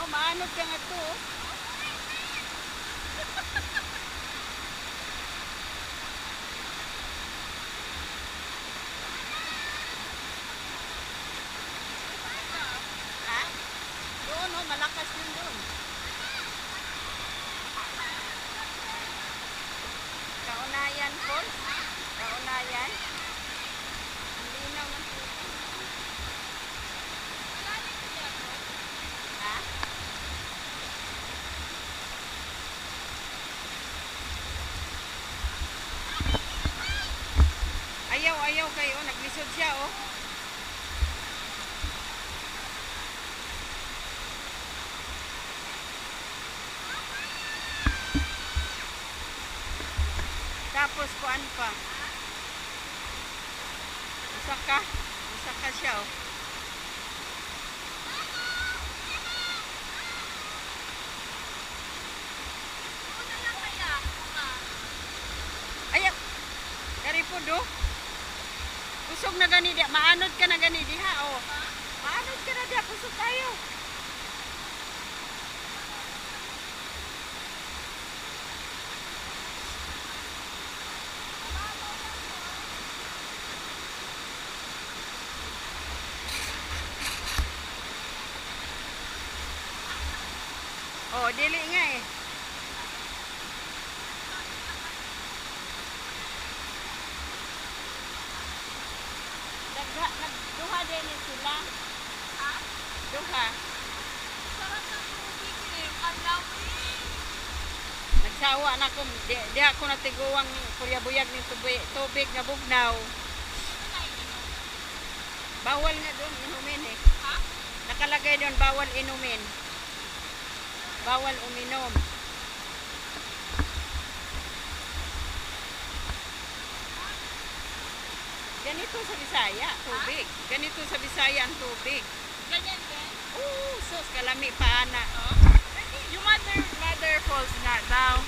Oh, maanod ka nga to. Ha? Doon, oh, malakas din doon. Kaunayan, Falls? Kaunayan? Ang linaw ng tubig. Ha? Ayaw kayo, naglisod siya, oh. Tapos kuan pa. Isa ka siya, oh. Ayaw. Dari po do. Kusog na gani dia, maanod ka na gani diha, oh. Maanod ka na diha, kusog tayo. Oh, dili nga eh. Nagduha din sila. Ha? Duha. Sarap ng tubig eh. Kalawin. Nagsawa na ko. Di ako natiguang kuryabuyag ng tubig na bugnaw. Bawal nga doon inumin eh. Ha? Nakalagay doon bawal inumin. Bawal uminom. Ganito sa Bisaya, tubig. Ganito sa Bisaya ang tubig. Ganyan din? Oo, sus, kalami pa ana. Yung mother falls nga daw.